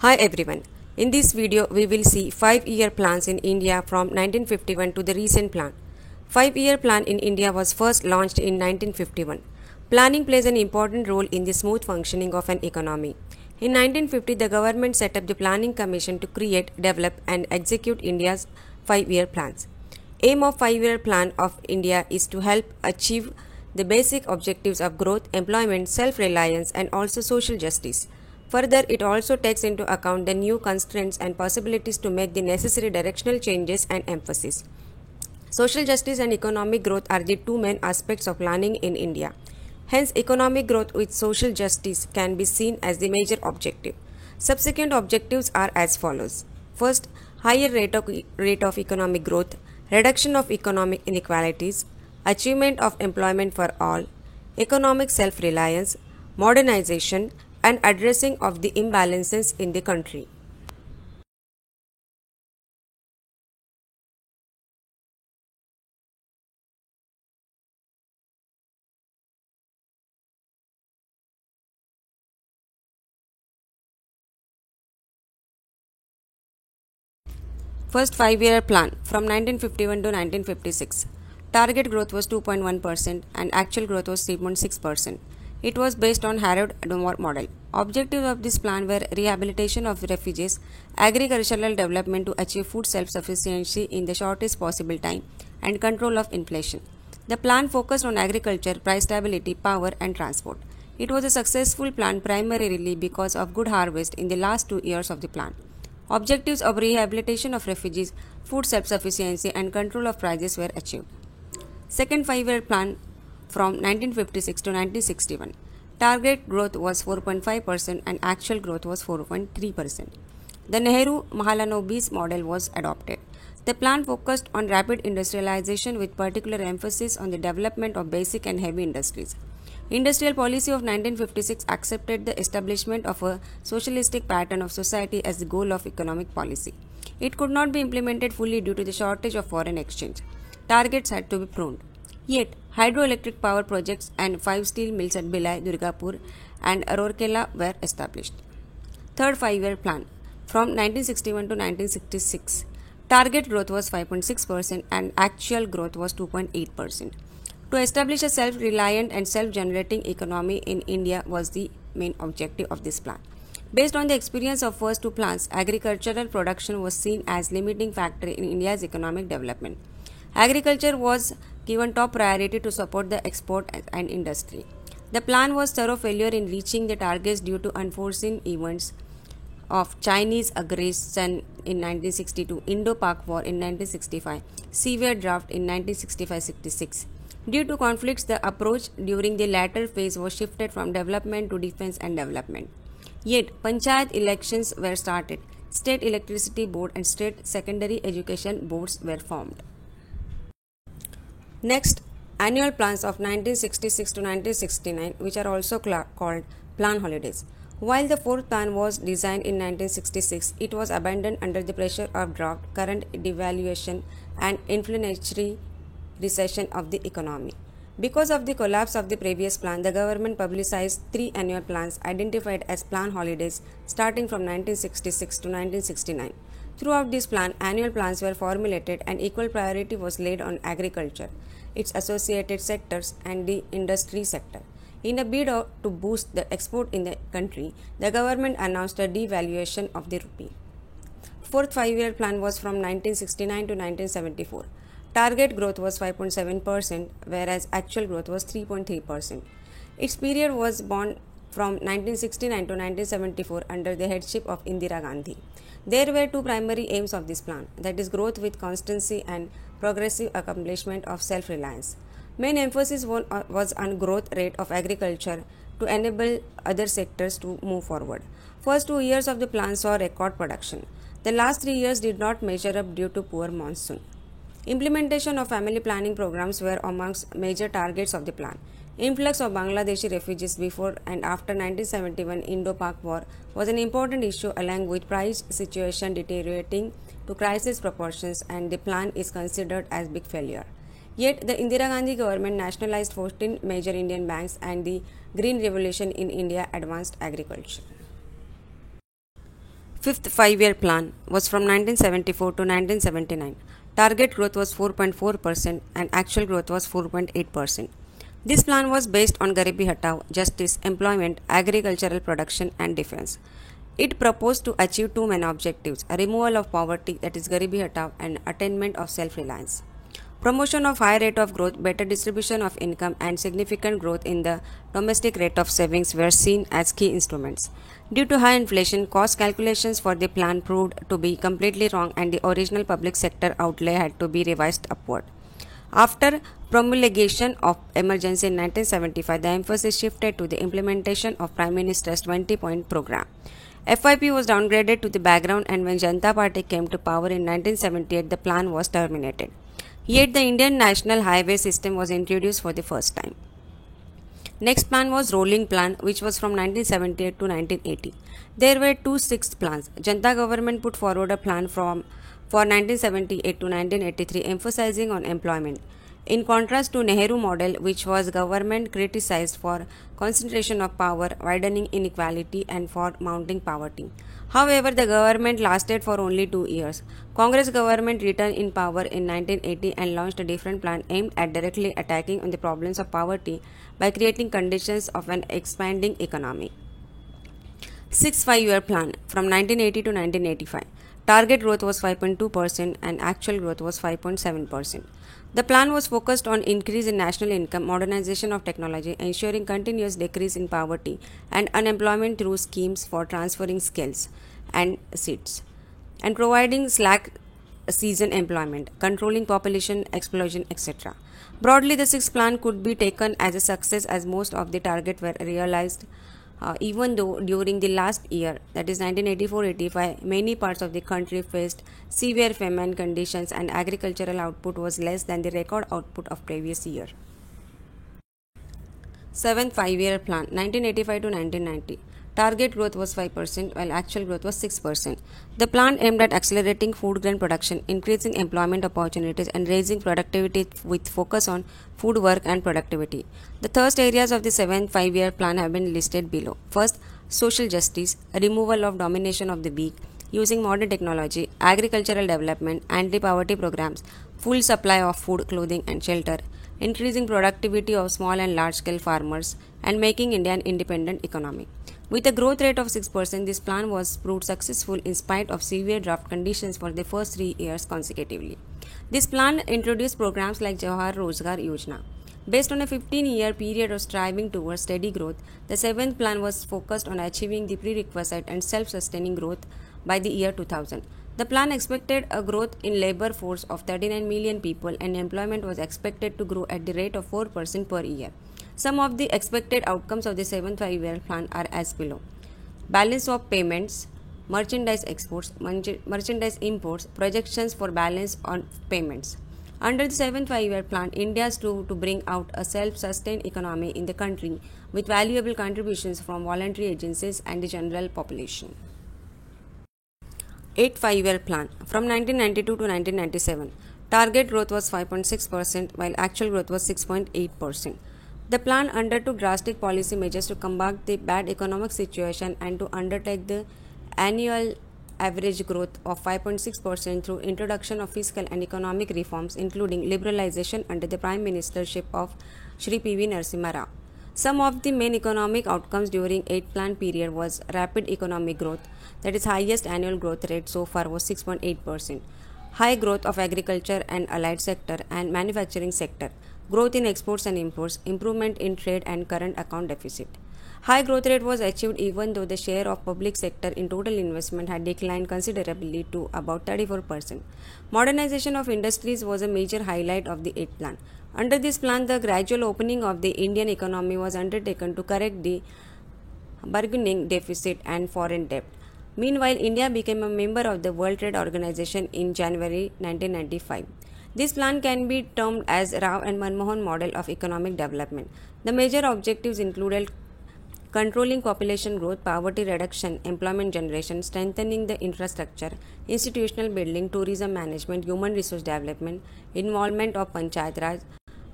Hi everyone. In this video, we will see 5-year plans in India from 1951 to the recent plan. 5-year plan in India was first launched in 1951. Planning plays an important role in the smooth functioning of an economy. In 1950, the government set up the Planning Commission to create, develop and execute India's 5-year plans. Aim of 5-year plan of India is to help achieve the basic objectives of growth, employment, self-reliance and also social justice. Further, it also takes into account the new constraints and possibilities to make the necessary directional changes and emphasis. Social justice and economic growth are the two main aspects of planning in India. Hence, economic growth with social justice can be seen as the major objective. Subsequent objectives are as follows. First, higher rate of economic growth, reduction of economic inequalities, achievement of employment for all, economic self-reliance, modernization, and addressing of the imbalances in the country. First 5-year plan from 1951 to 1956. Target growth was 2.1% and actual growth was 3.6%. It was based on Harrod-Dumont model. Objectives of this plan were rehabilitation of refugees, agricultural development to achieve food self-sufficiency in the shortest possible time, and control of inflation. The plan focused on agriculture, price stability, power, and transport. It was a successful plan primarily because of good harvest in the last 2 years of the plan. Objectives of rehabilitation of refugees, food self-sufficiency, and control of prices were achieved. Second 5-year plan from 1956 to 1961. Target growth was 4.5% and actual growth was 4.3%. The Nehru-Mahalanobis model was adopted. The plan focused on rapid industrialization with particular emphasis on the development of basic and heavy industries. Industrial policy of 1956 accepted the establishment of a socialistic pattern of society as the goal of economic policy. It could not be implemented fully due to the shortage of foreign exchange. Targets had to be pruned. Yet, hydroelectric power projects and 5 steel mills at Bhilai, Durgapur and Rourkela were established. Third 5-year plan from 1961 to 1966. Target growth was 5.6% and actual growth was 2.8%. To establish a self-reliant and self-generating economy in India was the main objective of this plan. Based on the experience of first two plans, agricultural production was seen as limiting factor in India's economic development. Agriculture was given top priority to support the export and industry. The plan was thorough failure in reaching the targets due to unforeseen events of Chinese aggression in 1962, Indo-Pak War in 1965, severe drought in 1965-66. Due to conflicts, the approach during the latter phase was shifted from development to defense and development. Yet, Panchayat elections were started, State Electricity Board and State Secondary Education Boards were formed. Next, annual plans of 1966 to 1969, which are also called plan holidays. While the fourth plan was designed in 1966, it was abandoned under the pressure of drought, current devaluation, and inflationary recession of the economy. Because of the collapse of the previous plan, the government publicized 3 annual plans identified as plan holidays starting from 1966 to 1969. Throughout this plan, annual plans were formulated and equal priority was laid on agriculture, its associated sectors, and the industry sector. In a bid to boost the export in the country, the government announced a devaluation of the rupee. Fourth 5-year plan was from 1969 to 1974. Target growth was 5.7%, whereas actual growth was 3.3%. Its period was born from 1969 to 1974 under the headship of Indira Gandhi. There were two primary aims of this plan, that is growth with constancy and progressive accomplishment of self-reliance. Main emphasis was on growth rate of agriculture to enable other sectors to move forward. First 2 years of the plan saw record production. The last 3 years did not measure up due to poor monsoon. Implementation of family planning programs were amongst major targets of the plan. Influx of Bangladeshi refugees before and after 1971 Indo-Pak War was an important issue along with price situation deteriorating to crisis proportions, and the plan is considered as big failure. Yet, the Indira Gandhi government nationalized 14 major Indian banks and the Green Revolution in India advanced agriculture. Fifth five-year plan was from 1974 to 1979. Target growth was 4.4% and actual growth was 4.8%. This plan was based on Garibi Hatao, justice, employment, agricultural production and defense. It proposed to achieve two main objectives: a removal of poverty, that is Garibi Hatao, and attainment of self-reliance. Promotion of high rate of growth, better distribution of income, and significant growth in the domestic rate of savings were seen as key instruments. Due to high inflation, cost calculations for the plan proved to be completely wrong and the original public sector outlay had to be revised upward. After promulgation of emergency in 1975, the emphasis shifted to the implementation of Prime Minister's 20-point program. FYP was downgraded to the background, and when Janata Party came to power in 1978, the plan was terminated. Yet the Indian National Highway System was introduced for the first time. Next plan was Rolling Plan, which was from 1978 to 1980. There were two sixth plans. Janata government put forward a plan for 1978 to 1983 emphasizing on employment. In contrast to Nehru model, which was government criticized for concentration of power, widening inequality and for mounting poverty. However, the government lasted for only 2 years. Congress government returned in power in 1980 and launched a different plan aimed at directly attacking on the problems of poverty by creating conditions of an expanding economy. Sixth five-year plan from 1980 to 1985. Target growth was 5.2% and actual growth was 5.7%. The plan was focused on increase in national income, modernization of technology, ensuring continuous decrease in poverty and unemployment through schemes for transferring skills and seats, and providing slack season employment, controlling population explosion, etc. Broadly, the sixth plan could be taken as a success as most of the targets were realized. Even though during the last year, that is 1984-85, many parts of the country faced severe famine conditions and agricultural output was less than the record output of previous year. Seventh five-year plan, 1985 to 1990. Target growth was 5% while actual growth was 6%. The plan aimed at accelerating food grain production, increasing employment opportunities and raising productivity with focus on food work and productivity. The thirst areas of the seventh five-year plan have been listed below. First, social justice, removal of domination of the weak, using modern technology, agricultural development, anti-poverty programs, full supply of food, clothing and shelter, increasing productivity of small and large-scale farmers, and making India an independent economy. With a growth rate of 6%, this plan was proved successful in spite of severe drought conditions for the first 3 years consecutively. This plan introduced programs like Jawahar Rozgar Yojana. Based on a 15-year period of striving towards steady growth, the seventh plan was focused on achieving the prerequisite and self-sustaining growth by the year 2000. The plan expected a growth in labor force of 39 million people and employment was expected to grow at the rate of 4% per year. Some of the expected outcomes of the 7th five-year plan are as below. Balance of payments, merchandise exports, merchandise imports, projections for balance on payments. Under the 7th five-year plan, India strove to bring out a self-sustained economy in the country with valuable contributions from voluntary agencies and the general population. 8th five-year plan from 1992 to 1997. Target growth was 5.6% while actual growth was 6.8%. The plan undertook drastic policy measures to combat the bad economic situation and to undertake the annual average growth of 5.6% through introduction of fiscal and economic reforms, including liberalization under the Prime Ministership of Shri P.V. Narasimha Rao. Some of the main economic outcomes during 8th plan period was rapid economic growth, that is highest annual growth rate so far was 6.8%, high growth of agriculture and allied sector and manufacturing sector, growth in exports and imports, improvement in trade and current account deficit. High growth rate was achieved even though the share of public sector in total investment had declined considerably to about 34%. Modernization of industries was a major highlight of the 8th plan. Under this plan, the gradual opening of the Indian economy was undertaken to correct the bargaining deficit and foreign debt. Meanwhile, India became a member of the World Trade Organization in January 1995. This plan can be termed as Rao and Manmohan model of economic development. The major objectives included controlling population growth, poverty reduction, employment generation, strengthening the infrastructure, institutional building, tourism management, human resource development, involvement of Panchayat Raj,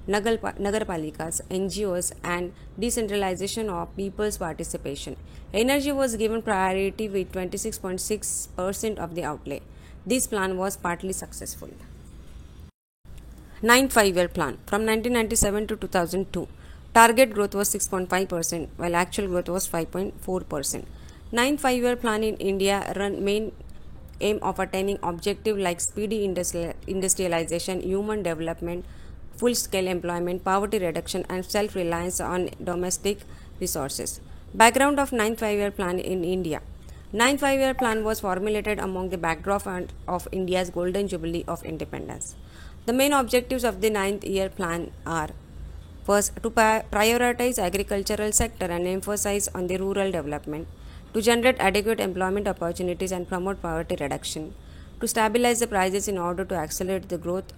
nagarpalikas, NGOs, and decentralization of people's participation. Energy was given priority with 26.6% of the outlay. This plan was partly successful. Ninth five-year plan from 1997 to 2002. Target growth was 6.5% while actual growth was 5.4%. Ninth five-year plan in India run main aim of attaining objective like speedy industrialization, human development, full-scale employment, poverty reduction, and self-reliance on domestic resources. Background of ninth five-year plan in India. Ninth five-year plan was formulated among the backdrop of India's golden jubilee of independence. The main objectives of the ninth year plan are: first, to prioritize agricultural sector and emphasize on the rural development, to generate adequate employment opportunities and promote poverty reduction, to stabilize the prices in order to accelerate the growth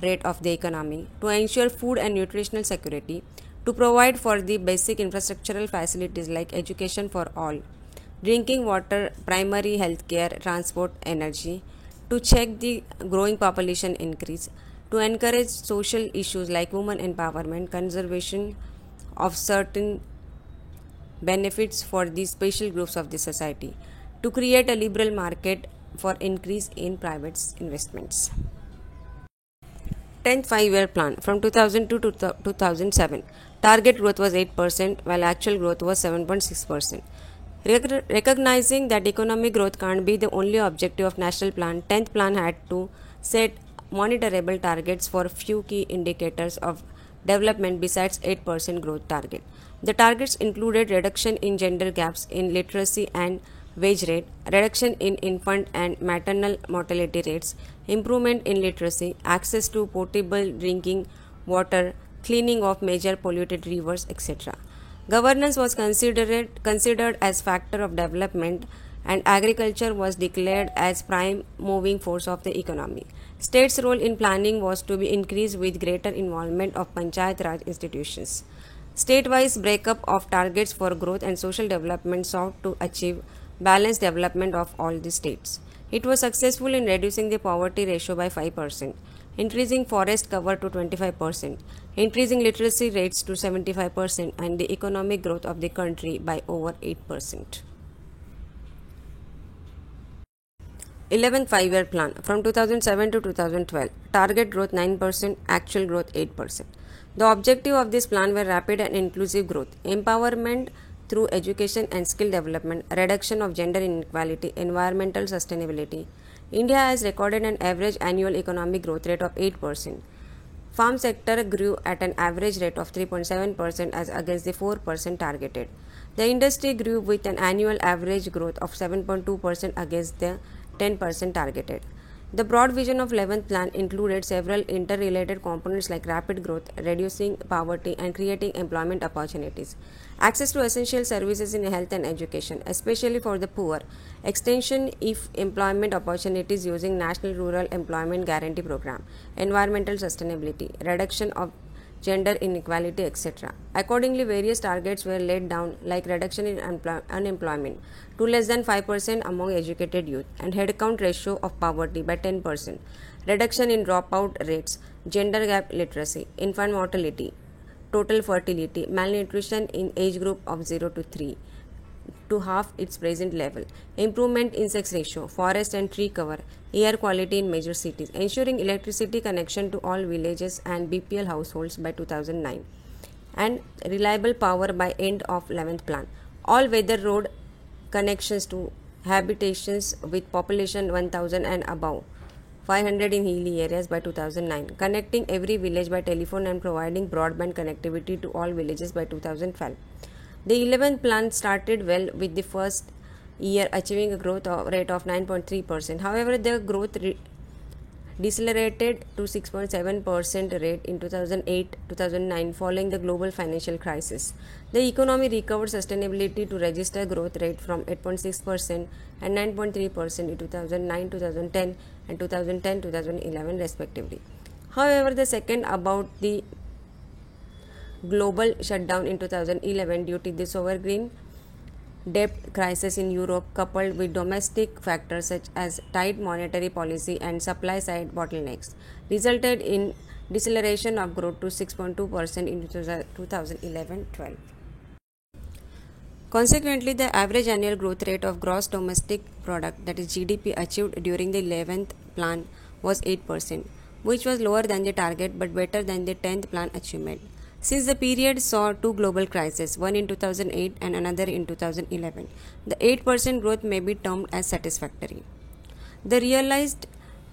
rate of the economy, to ensure food and nutritional security, to provide for the basic infrastructural facilities like education for all, drinking water, primary health care, transport, energy, to check the growing population increase, to encourage social issues like women empowerment, conservation of certain benefits for these special groups of the society, to create a liberal market for increase in private investments. 10th five-year plan from 2002 to 2007. Target growth was 8% while actual growth was 7.6%. Recognizing that economic growth can't be the only objective of national plan, 10th plan had to set monitorable targets for few key indicators of development besides 8% growth target. The targets included reduction in gender gaps in literacy and wage rate, reduction in infant and maternal mortality rates, improvement in literacy, access to potable drinking water, cleaning of major polluted rivers, etc. Governance was considered as factor of development, and agriculture was declared as prime moving force of the economy. States' role in planning was to be increased with greater involvement of Panchayat Raj institutions. State-wise breakup of targets for growth and social development sought to achieve balanced development of all the states. It was successful in reducing the poverty ratio by 5%, increasing forest cover to 25%, increasing literacy rates to 75%, and the economic growth of the country by over 8%. 11th five-year plan from 2007 to 2012. Target growth 9%, actual growth 8%. The objective of this plan were rapid and inclusive growth, empowerment through education and skill development, reduction of gender inequality, environmental sustainability. India has recorded an average annual economic growth rate of 8%. Farm sector grew at an average rate of 3.7% as against the 4% targeted. The industry grew with an annual average growth of 7.2% against the 10% targeted. The broad vision of 11th plan included several interrelated components like rapid growth, reducing poverty, and creating employment opportunities. Access to essential services in health and education, especially for the poor. Extension of employment opportunities using National Rural Employment Guarantee Program. Environmental sustainability, reduction of gender inequality, etc. Accordingly, various targets were laid down like reduction in unemployment to less than 5% among educated youth and headcount ratio of poverty by 10%, reduction in dropout rates, gender gap literacy, infant mortality, total fertility, malnutrition in age group of 0 to 3 to half its present level, improvement in sex ratio, forest and tree cover, air quality in major cities, ensuring electricity connection to all villages and BPL households by 2009, and reliable power by end of 11th plan. All weather road connections to habitations with population 1000 and above, 500 in hilly areas by 2009, connecting every village by telephone and providing broadband connectivity to all villages by 2012. The 11th plan started well with the first year achieving a growth rate of 9.3%. However, the growth decelerated to 6.7% rate in 2008-2009 following the global financial crisis. The economy recovered sustainability to register growth rate from 8.6% and 9.3% in 2009-2010 and 2010-2011 respectively. However, the second about the global shutdown in 2011 due to the sovereign debt crisis in Europe coupled with domestic factors such as tight monetary policy and supply side bottlenecks resulted in deceleration of growth to 6.2% in 2011-12. Consequently, the average annual growth rate of gross domestic product, that is GDP, achieved during the 11th plan was 8%, which was lower than the target but better than the 10th plan achievement. Since the period saw two global crises, one in 2008 and another in 2011, the 8% growth may be termed as satisfactory. The realized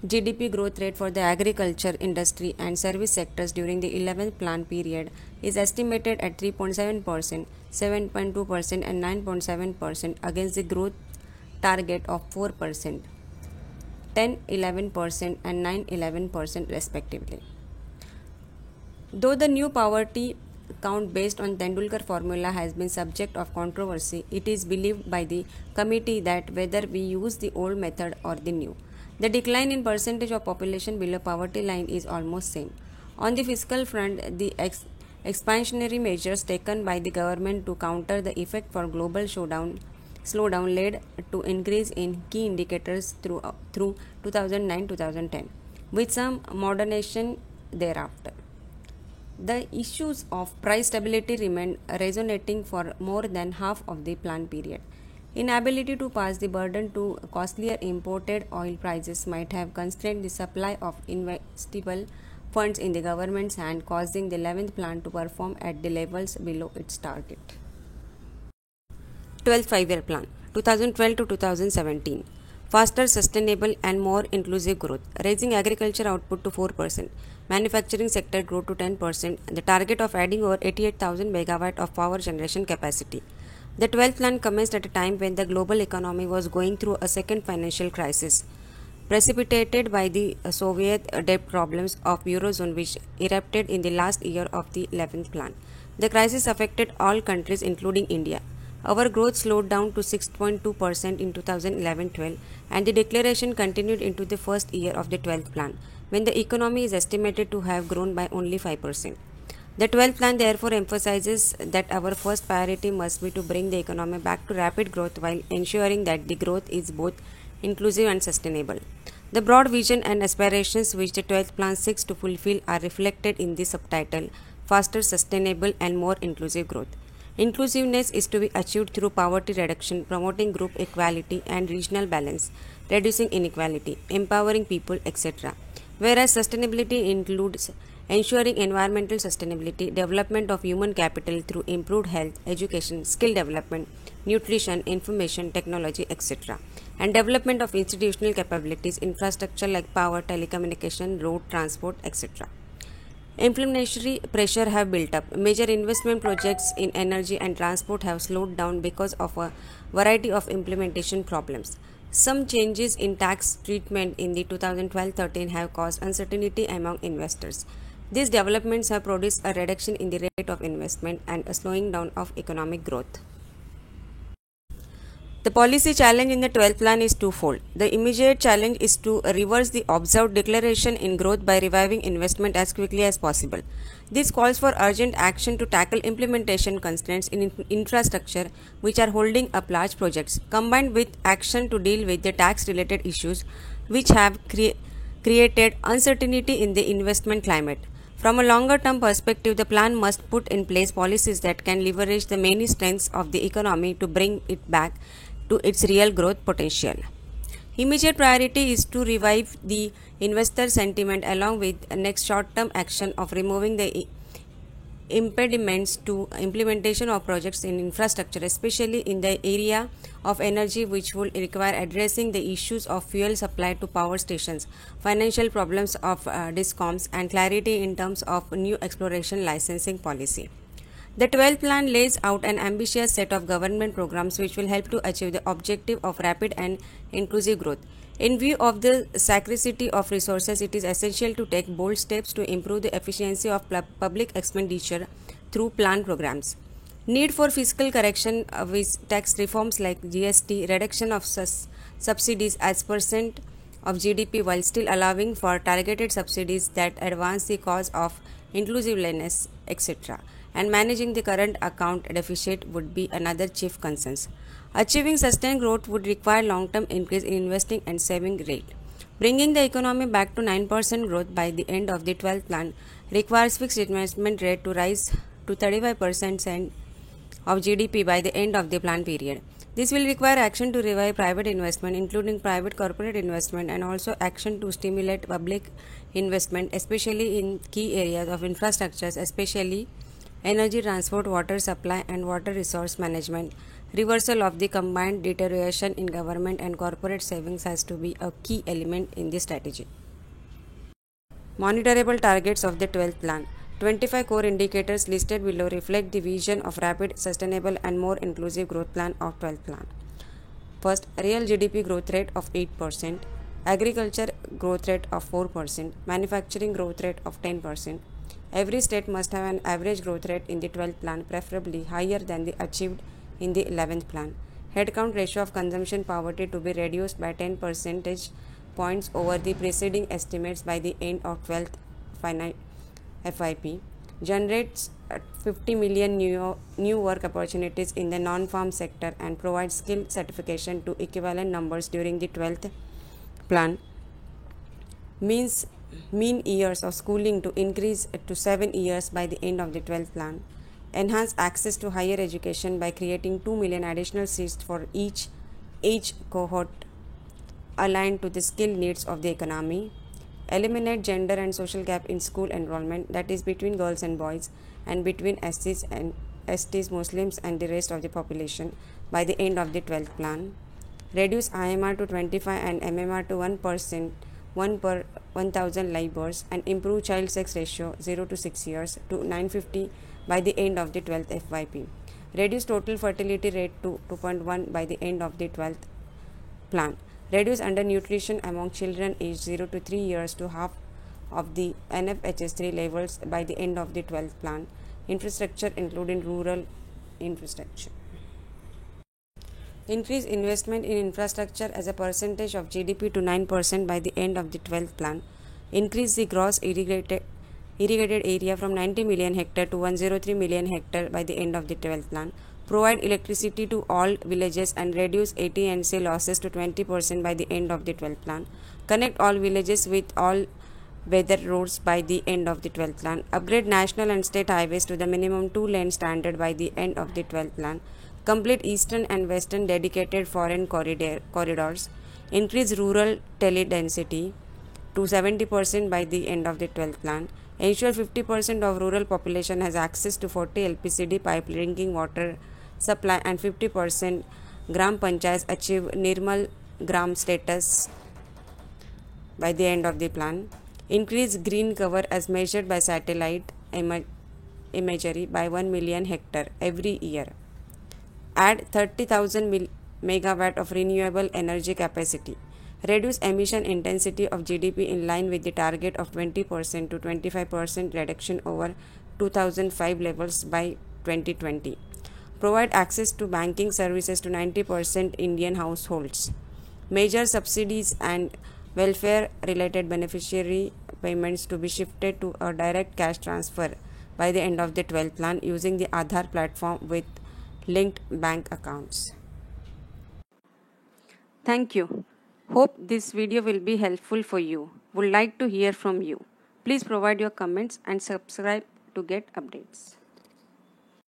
GDP growth rate for the agriculture, industry, and service sectors during the 11th plan period is estimated at 3.7%, 7.2%, and 9.7% against the growth target of 4%, 10, 11%, and 9, 11% respectively. Though the new poverty count based on Tendulkar formula has been subject of controversy, it is believed by the committee that whether we use the old method or the new, the decline in percentage of population below poverty line is almost same. On the fiscal front, the expansionary measures taken by the government to counter the effect for global slowdown led to increase in key indicators through 2009-2010, with some moderation thereafter. The issues of price stability remained resonating for more than half of the plan period. Inability to pass the burden to costlier imported oil prices might have constrained the supply of investable funds in the government's hand, causing the 11th plan to perform at the levels below its target. 12th Five-Year Plan 2012 to 2017. Faster, sustainable and more inclusive growth, raising agriculture output to 4%, manufacturing sector growth to 10%, the target of adding over 88,000 megawatt of power generation capacity. The 12th plan commenced at a time when the global economy was going through a second financial crisis, precipitated by the Soviet debt problems of Eurozone which erupted in the last year of the 11th plan. The crisis affected all countries including India. Our growth slowed down to 6.2% in 2011-12 and the declaration continued into the first year of the 12th plan, when the economy is estimated to have grown by only 5%. The 12th plan therefore emphasizes that our first priority must be to bring the economy back to rapid growth while ensuring that the growth is both inclusive and sustainable. The broad vision and aspirations which the 12th plan seeks to fulfill are reflected in the subtitle Faster, Sustainable and More Inclusive Growth. Inclusiveness is to be achieved through poverty reduction, promoting group equality and regional balance, reducing inequality, empowering people, etc. Whereas sustainability includes ensuring environmental sustainability, development of human capital through improved health, education, skill development, nutrition, information, technology, etc. and development of institutional capabilities, infrastructure like power, telecommunication, road, transport, etc. Inflationary pressure have built up. Major investment projects in energy and transport have slowed down because of a variety of implementation problems. Some changes in tax treatment in the 2012-13 have caused uncertainty among investors. These developments have produced a reduction in the rate of investment and a slowing down of economic growth. The policy challenge in the 12th plan is twofold. The immediate challenge is to reverse the observed deceleration in growth by reviving investment as quickly as possible. This calls for urgent action to tackle implementation constraints in infrastructure which are holding up large projects, combined with action to deal with the tax-related issues which have created uncertainty in the investment climate. From a longer-term perspective, the plan must put in place policies that can leverage the many strengths of the economy to bring it back to its real growth potential. Immediate priority is to revive the investor sentiment along with next short-term action of removing the impediments to implementation of projects in infrastructure, especially in the area of energy, which will require addressing the issues of fuel supply to power stations, financial problems of DISCOMs, and clarity in terms of new exploration licensing policy. The 12th plan lays out an ambitious set of government programs which will help to achieve the objective of rapid and inclusive growth. In view of the scarcity of resources, it is essential to take bold steps to improve the efficiency of public expenditure through plan programs. Need for fiscal correction with tax reforms like GST, reduction of subsidies as percent of GDP while still allowing for targeted subsidies that advance the cause of inclusiveness, etc. and managing the current account deficit would be another chief concern. Achieving sustained growth would require long-term increase in investing and saving rate. Bringing the economy back to 9% growth by the end of the 12th plan requires fixed investment rate to rise to 35% of GDP by the end of the plan period. This will require action to revive private investment, including private corporate investment, and also action to stimulate public investment, especially in key areas of infrastructures, especially energy, transport, water supply, and water resource management. Reversal of the combined deterioration in government and corporate savings has to be a key element in this strategy. Monitorable targets of the 12th plan. 25 core indicators listed below reflect the vision of rapid, sustainable, and more inclusive growth plan of 12th plan. First, real GDP growth rate of 8%, agriculture growth rate of 4%, manufacturing growth rate of 10%. Every state must have an average growth rate in the 12th plan, preferably higher than the achieved in the 11th plan. Headcount ratio of consumption poverty to be reduced by 10 percentage points over the preceding estimates by the end of 12th FYP. Generates 50 million new work opportunities in the non-farm sector and provides skill certification to equivalent numbers during the 12th plan. Mean years of schooling to increase to 7 years by the end of the 12th plan. Enhance access to higher education by creating 2 million additional seats for each age cohort aligned to the skill needs of the economy. Eliminate gender and social gap in school enrollment, that is between girls and boys and between STs, Muslims and the rest of the population by the end of the 12th plan. Reduce IMR to 25 and MMR to 1%, 1 per 1000 laborers, and improve child sex ratio 0 to 6 years to 950 by the end of the 12th FYP. Reduce total fertility rate to 2.1 by the end of the 12th plan. Reduce undernutrition among children aged 0 to 3 years to half of the NFHS3 levels by the end of the 12th plan. Infrastructure, including rural infrastructure. Increase investment in infrastructure as a percentage of GDP to 9% by the end of the 12th plan. Increase the gross irrigated area from 90 million hectare to 103 million hectare by the end of the 12th plan. Provide electricity to all villages and reduce AT&C losses to 20% by the end of the 12th plan. Connect all villages with all weather roads by the end of the 12th plan. Upgrade national and state highways to the minimum 2-lane standard by the end of the 12th plan. Complete eastern and western dedicated foreign corridors. Increase rural tele-density to 70% by the end of the 12th plan. Ensure 50% of rural population has access to 40 LPCD pipe drinking water supply and 50% Gram Panchayats achieve Nirmal Gram status by the end of the plan. Increase green cover as measured by satellite imagery by 1 million hectare every year. Add 30,000 megawatt of renewable energy capacity. Reduce emission intensity of GDP in line with the target of 20% to 25% reduction over 2005 levels by 2020. Provide access to banking services to 90% Indian households. Major subsidies and welfare related beneficiary payments to be shifted to a direct cash transfer by the end of the 12th plan using the Aadhaar platform with linked bank accounts. Thank you. Hope this video will be helpful for you. Would like to hear from you. Please provide your comments and subscribe to get updates.